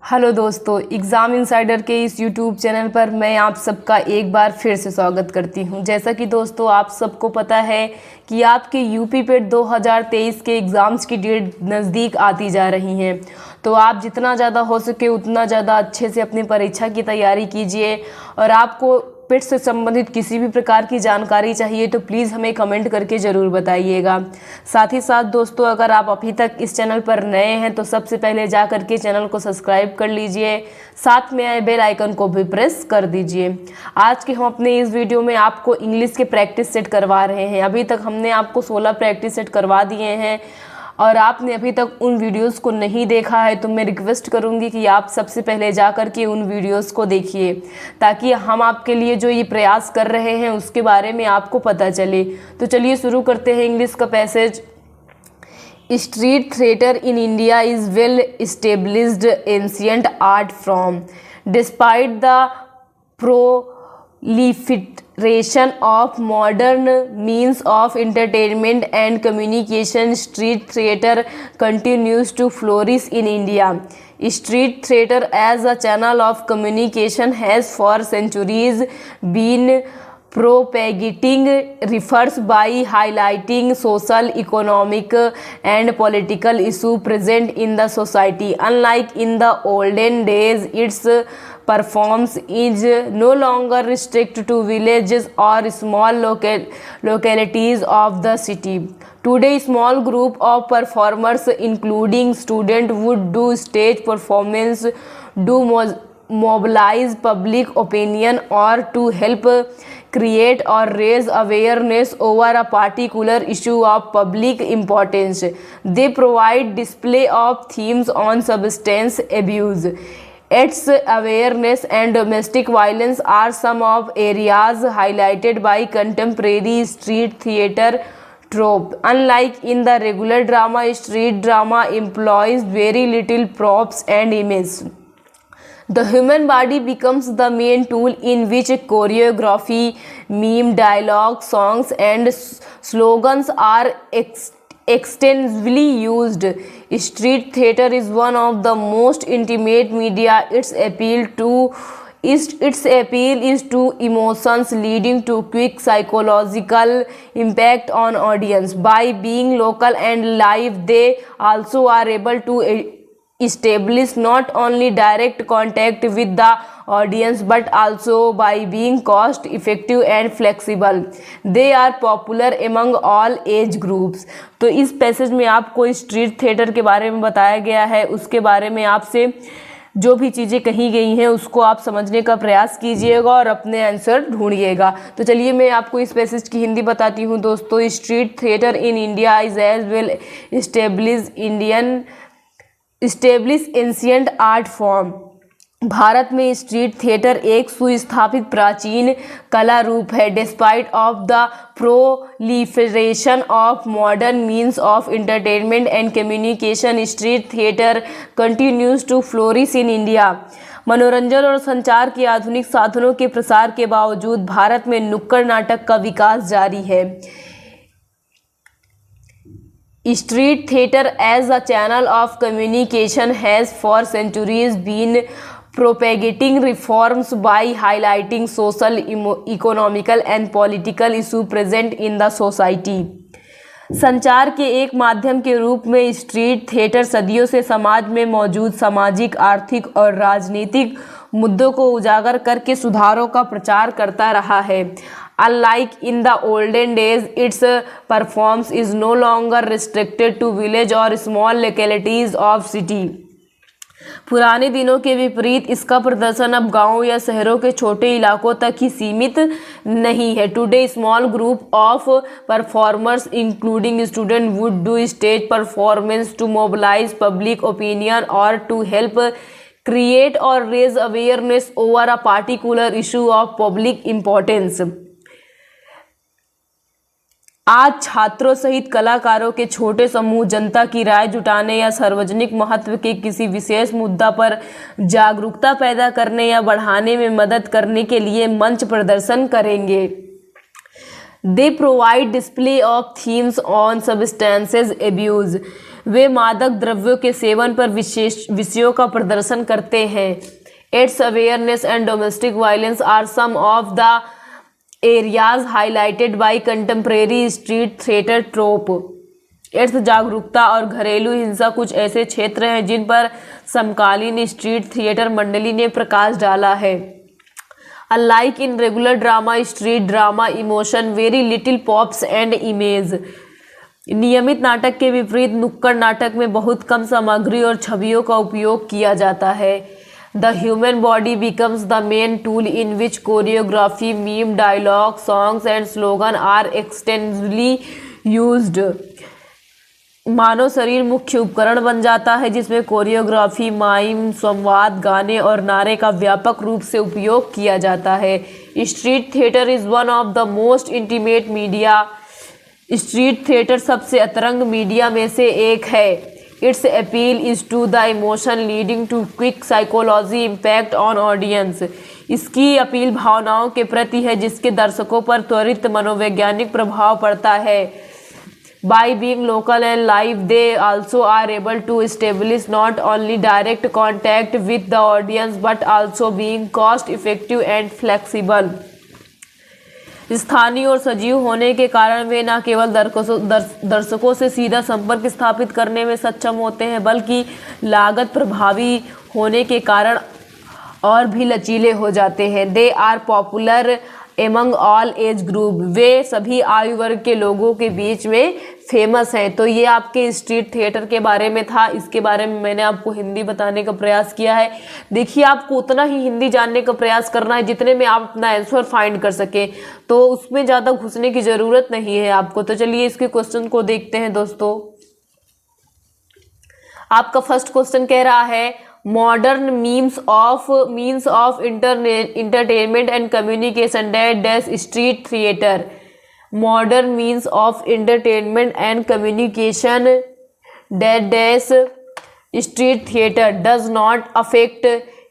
Hello दोस्तों, exam insider के इस यूट्यूब चैनल पर मैं आप सबका एक बार फिर से स्वागत करती हूं। जैसा कि दोस्तों आप सबको पता है कि आपके यूपी पेट 2023 के एग्ज़ाम्स की डेट नज़दीक आती जा रही हैं, तो आप जितना ज़्यादा हो सके उतना ज़्यादा अच्छे से अपनी परीक्षा की तैयारी कीजिए। और आपको पेट से संबंधित किसी भी प्रकार की जानकारी चाहिए तो प्लीज़ हमें कमेंट करके ज़रूर बताइएगा। साथ ही साथ दोस्तों, अगर आप अभी तक इस चैनल पर नए हैं तो सबसे पहले जा करके चैनल को सब्सक्राइब कर लीजिए, साथ में आए बेल आइकन को भी प्रेस कर दीजिए। आज के हम अपने इस वीडियो में आपको इंग्लिश के प्रैक्टिस सेट करवा रहे हैं। अभी तक हमने आपको 16 प्रैक्टिस सेट करवा दिए हैं और आपने अभी तक उन वीडियोस को नहीं देखा है तो मैं रिक्वेस्ट करूंगी कि आप सबसे पहले जा कर के उन वीडियोस को देखिए, ताकि हम आपके लिए जो ये प्रयास कर रहे हैं उसके बारे में आपको पता चले। तो चलिए शुरू करते हैं इंग्लिश का passage. Street theatre in India is well established ancient art form despite the proliferation of modern means of entertainment and communication. Street theatre continues to flourish in India. Street theatre as a channel of communication has for centuries been propagating refers by highlighting social, economic, and political issues present in the society. Unlike in the olden days, its performance is no longer restricted to villages or small localities of the city. Today, small group of performers, including students, would do stage performance, mobilize public opinion, or to help create or raise awareness over a particular issue of public importance. They provide display of themes on substance abuse, AIDS awareness, and domestic violence are some of areas highlighted by contemporary street theatre trope. Unlike in the regular drama, street drama employs very little props and images. The human body becomes the main tool in which choreography, meme, dialogue, songs, and slogans are extensively used. Street theatre is one of the most intimate media. Its appeal is to emotions, leading to quick psychological impact on audience. By being local and live, they also are able to establish not only direct contact with the audience but also by being cost effective and flexible. They are popular among all age groups. तो इस passage में आपको street theatre के बारे में बताया गया है, उसके बारे में आपसे जो भी चीज़ें कही गई हैं उसको आप समझने का प्रयास कीजिएगा और अपने आंसर ढूंढिएगा। तो चलिए मैं आपको इस पैसेज की हिंदी बताती हूँ दोस्तों। Street theatre in India is as well establish ancient art form. Bharat में स्ट्रीट थिएटर एक सुस्थापित प्राचीन कला रूप है। Despite of the proliferation of modern means of entertainment and communication, street theatre continues to flourish in India. मनोरंजन और संचार के आधुनिक साधनों के प्रसार के बावजूद भारत में नुक्कड़ नाटक का विकास जारी है। Street theatre as a channel of communication has for centuries been propagating reforms by highlighting social, economical, and political issues present in the society. संचार के एक माध्यम के रूप में स्ट्रीट थिएटर सदियों से समाज में मौजूद सामाजिक, आर्थिक और राजनीतिक मुद्दों को उजागर करके सुधारों का प्रचार करता रहा है। Unlike in the olden days, its performance is no longer restricted to village or small localities of city. पुराने दिनों के विपरीत इसका प्रदर्शन अब गांवों या शहरों के छोटे इलाकों तक ही सीमित नहीं है। Today small group of performers including student would do stage performance to mobilise public opinion और टू हेल्प क्रिएट और raise awareness over a particular issue of public importance. आज छात्रों सहित कलाकारों के छोटे समूह जनता की राय जुटाने या सार्वजनिक महत्व के किसी विशेष मुद्दा पर जागरूकता पैदा करने या बढ़ाने में मदद करने के लिए मंच प्रदर्शन करेंगे। They provide display of themes on substances abuse, वे मादक द्रव्यों के सेवन पर विशेष विषयों का प्रदर्शन करते हैं। AIDS awareness and domestic violence are some of the areas highlighted by contemporary street theatre troupe. AIDS जागरूकता और घरेलू हिंसा कुछ ऐसे क्षेत्र हैं जिन पर समकालीन स्ट्रीट थिएटर मंडली ने प्रकाश डाला है। Unlike in regular drama, street drama emotion very little pops and image. नियमित नाटक के विपरीत नुक्कड़ नाटक में बहुत कम सामग्री और छवियों का उपयोग किया जाता है। The human body becomes the main tool in which choreography, mime, dialogue, songs and slogan are extensively used. मानव शरीर मुख्य उपकरण बन जाता है जिसमें कोरियोग्राफी, माइम, संवाद, गाने और नारे का व्यापक रूप से उपयोग किया जाता है। Street theatre is one of the most intimate media. Street theatre सबसे अंतरंग मीडिया में से एक है। Its appeal is to the emotion leading to quick psychology impact on audience. इसकी अपील भावनाओं के प्रति है जिसके दर्शकों पर त्वरित मनोवैज्ञानिक प्रभाव पड़ता है। By being local and live, they also are able to establish not only direct contact with the audience but also being cost effective and flexible. स्थानीय और सजीव होने के कारण वे न केवल दर्शकों से सीधा संपर्क स्थापित करने में सक्षम होते हैं बल्कि लागत प्रभावी होने के कारण और भी लचीले हो जाते हैं। They are popular among all age group. वे सभी आयु वर्ग के लोगों के बीच में फेमस हैं। तो ये आपके स्ट्रीट थिएटर के बारे में था। इसके बारे में मैंने आपको हिंदी बताने का प्रयास किया है। देखिए, आपको उतना ही हिंदी जानने का प्रयास करना है जितने में आप अपना आंसर फाइंड कर सके, तो उसमें ज़्यादा घुसने की ज़रूरत नहीं है आपको। तो चलिए इसके क्वेश्चन को देखते हैं दोस्तों। आपका फर्स्ट क्वेश्चन कह रहा है modern means of entertainment and communication dash street theatre. Modern means of entertainment and communication dash street theatre does not affect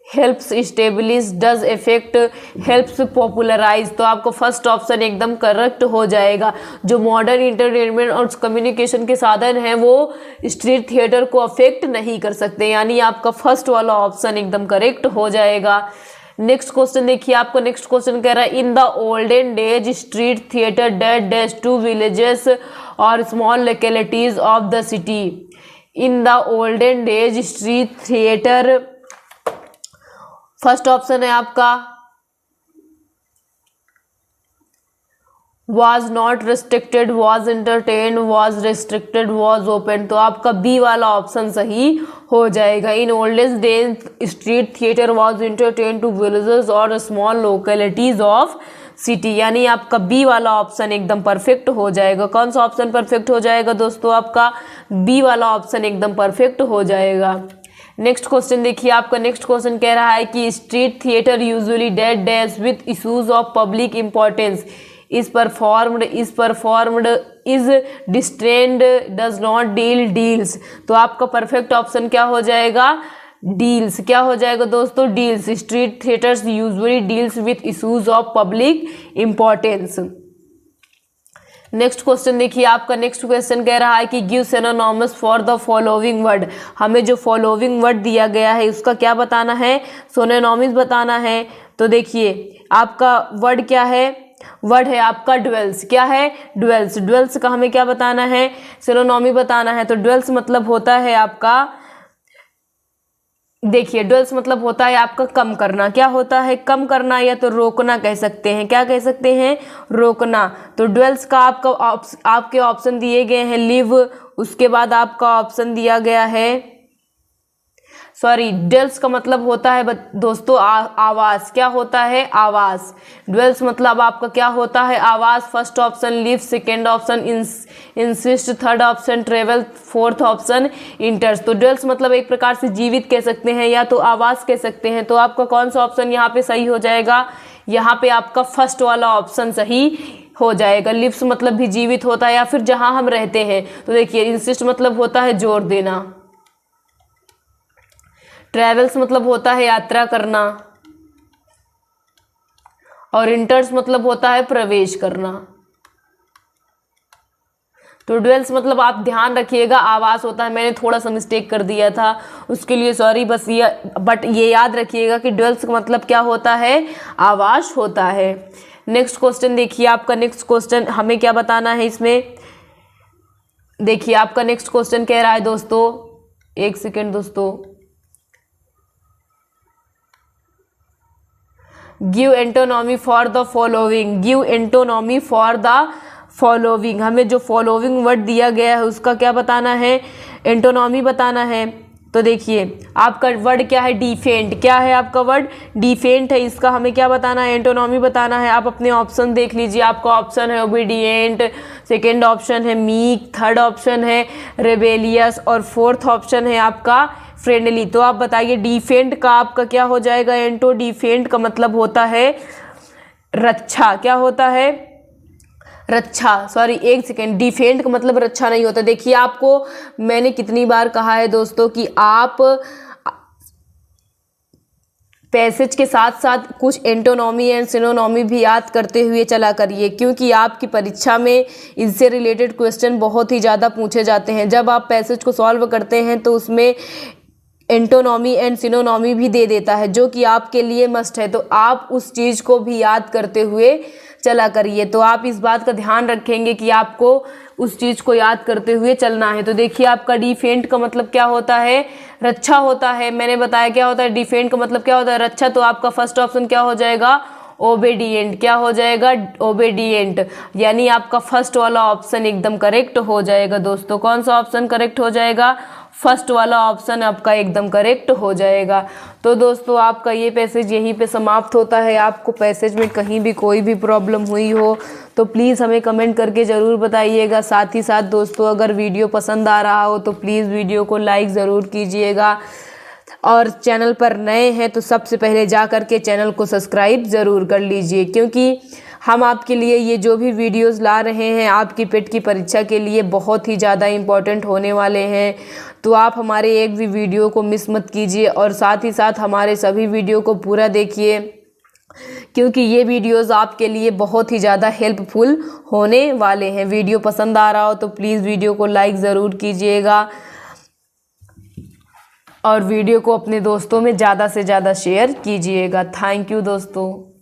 helps establish does affect helps popularise. तो आपको फर्स्ट ऑप्शन एकदम correct हो जाएगा। जो modern entertainment और communication के साधन हैं वो स्ट्रीट थिएटर को अफेक्ट नहीं कर सकते, यानी आपका फर्स्ट वाला ऑप्शन एकदम करेक्ट हो जाएगा। नेक्स्ट क्वेश्चन देखिए, आपको नेक्स्ट क्वेश्चन कह रहा है in the olden days street theatre dash to villages और small localities of the city. In the olden days street theatre, first option है आपका was not restricted, was entertained, was restricted, was open। तो आपका B वाला option सही हो जाएगा। In oldest days street theatre was entertained to villages और small localities of city, यानी आपका बी वाला ऑप्शन एकदम परफेक्ट हो जाएगा। कौन सा ऑप्शन परफेक्ट हो जाएगा दोस्तों? आपका बी वाला ऑप्शन एकदम परफेक्ट हो जाएगा। नेक्स्ट क्वेश्चन देखिए, आपका नेक्स्ट क्वेश्चन कह रहा है कि street theatre usually dash with issues of public importance is performed, is distrained, does not deal, deals। तो आपका परफेक्ट ऑप्शन क्या हो जाएगा? डील्स। क्या हो जाएगा दोस्तों? Deals. Street theatres usually deals with issues of public importance. Next question देखिए, आपका नेक्स्ट क्वेश्चन कह रहा है कि give synonyms for the following word. हमें जो फॉलोइंग वर्ड दिया गया है उसका क्या बताना है? सिनोनिम्स बताना है। तो देखिए आपका वर्ड क्या है? वर्ड है आपका ड्वेल्स। क्या है? ड्वेल्स। ड्वेल्स का हमें क्या बताना है? सिनोनिम बताना है। तो ड्वेल्स मतलब होता है आपका, देखिए ड्वेल्स मतलब होता है आपका कम करना। क्या होता है? कम करना या तो रोकना कह सकते हैं। क्या कह सकते हैं? रोकना। तो ड्वेल्स का आपके ऑप्शन दिए गए हैं लिव, उसके बाद आपका ऑप्शन दिया गया है ड्वेल्स का मतलब होता है दोस्तों आवास। क्या होता है? आवास। ड्वेल्स मतलब आपका क्या होता है? आवास। First option live, second option insist, third option travel, fourth option इंटर्स। तो ड्वेल्स मतलब एक प्रकार से जीवित कह सकते हैं या तो आवास कह सकते हैं। तो आपका कौन सा ऑप्शन यहाँ पे सही हो जाएगा? यहाँ पे आपका फर्स्ट वाला ऑप्शन सही हो जाएगा। लिव्स मतलब भी जीवित होता है या फिर जहां हम रहते हैं। तो देखिए इंसिस्ट मतलब होता है जोर देना, ट्रैवल्स मतलब होता है यात्रा करना, और इंटर्स मतलब होता है प्रवेश करना। तो ड्वेल्स मतलब आप ध्यान रखिएगा आवास होता है, मैंने थोड़ा सा मिस्टेक कर दिया था उसके लिए सॉरी। बस ये बट ये याद रखिएगा कि ड्वेल्स का मतलब क्या होता है, आवास होता है। नेक्स्ट क्वेश्चन देखिए, आपका नेक्स्ट क्वेश्चन हमें क्या बताना है इसमें। देखिए आपका नेक्स्ट क्वेश्चन कह रहा है दोस्तों, एक सेकेंड दोस्तों, give antonymy for the following, give antonymy for the following. हमें जो फॉलोइंग वर्ड दिया गया है उसका क्या बताना है, एंटोनॉमी बताना है। तो देखिए आपका वर्ड क्या है, डिफेंट। क्या है आपका वर्ड, डिफेंट है। इसका हमें क्या बताना है, एंटोनॉमी बताना है। आप अपने ऑप्शन देख लीजिए, आपका ऑप्शन है ओबीडिएंट, सेकेंड ऑप्शन है मीक, थर्ड ऑप्शन है रेबेलियस और फोर्थ ऑप्शन है आपका फ्रेंडली। तो आप बताइए डिफेंट का आपका क्या हो जाएगा, एंटो डिफेंट का मतलब होता है रक्षा। क्या होता है, रक्षा। सॉरी एक सेकेंड, डिफेंड का मतलब रक्षा नहीं होता। देखिए आपको मैंने कितनी बार कहा है दोस्तों कि आप पैसेज के साथ साथ कुछ एंटोनॉमी एंड सिनोनॉमी भी याद करते हुए चला करिए, क्योंकि आपकी परीक्षा में इससे रिलेटेड क्वेश्चन बहुत ही ज़्यादा पूछे जाते हैं। जब आप पैसेज को सॉल्व करते हैं तो उसमें एंटोनॉमी एंड सिनोनॉमी भी दे देता है, जो कि आपके लिए मस्ट है। तो आप उस चीज़ को भी याद करते हुए चला करिए। तो आप इस बात का ध्यान रखेंगे कि आपको उस चीज़ को याद करते हुए चलना है। तो देखिए आपका डिफेंड का मतलब क्या होता है, रक्षा होता है। मैंने बताया क्या होता है, डिफेंड का मतलब क्या होता है, रक्षा। तो आपका फर्स्ट ऑप्शन क्या हो जाएगा, ओबेडिएंट। क्या हो जाएगा, ओबेडिएंट। यानी आपका फर्स्ट वाला ऑप्शन एकदम करेक्ट हो जाएगा दोस्तों। कौन सा ऑप्शन करेक्ट हो जाएगा, फर्स्ट वाला ऑप्शन आपका एकदम करेक्ट हो जाएगा। तो दोस्तों आपका ये पैसेज यहीं पे समाप्त होता है। आपको पैसेज में कहीं भी कोई भी प्रॉब्लम हुई हो तो प्लीज़ हमें कमेंट करके ज़रूर बताइएगा। साथ ही साथ दोस्तों अगर वीडियो पसंद आ रहा हो तो प्लीज़ वीडियो को लाइक ज़रूर कीजिएगा, और चैनल पर नए हैं तो सबसे पहले जा कर के चैनल को सब्सक्राइब ज़रूर कर लीजिए, क्योंकि हम आपके लिए ये जो भी वीडियोस ला रहे हैं आपकी पेट की परीक्षा के लिए बहुत ही ज़्यादा इम्पोर्टेंट होने वाले हैं। तो आप हमारे एक भी वीडियो को मिस मत कीजिए, और साथ ही साथ हमारे सभी वीडियो को पूरा देखिए, क्योंकि ये वीडियोस आपके लिए बहुत ही ज़्यादा हेल्पफुल होने वाले हैं। वीडियो पसंद आ रहा हो तो प्लीज़ वीडियो को लाइक ज़रूर कीजिएगा, और वीडियो को अपने दोस्तों में ज़्यादा से ज़्यादा शेयर कीजिएगा। थैंक यू दोस्तों।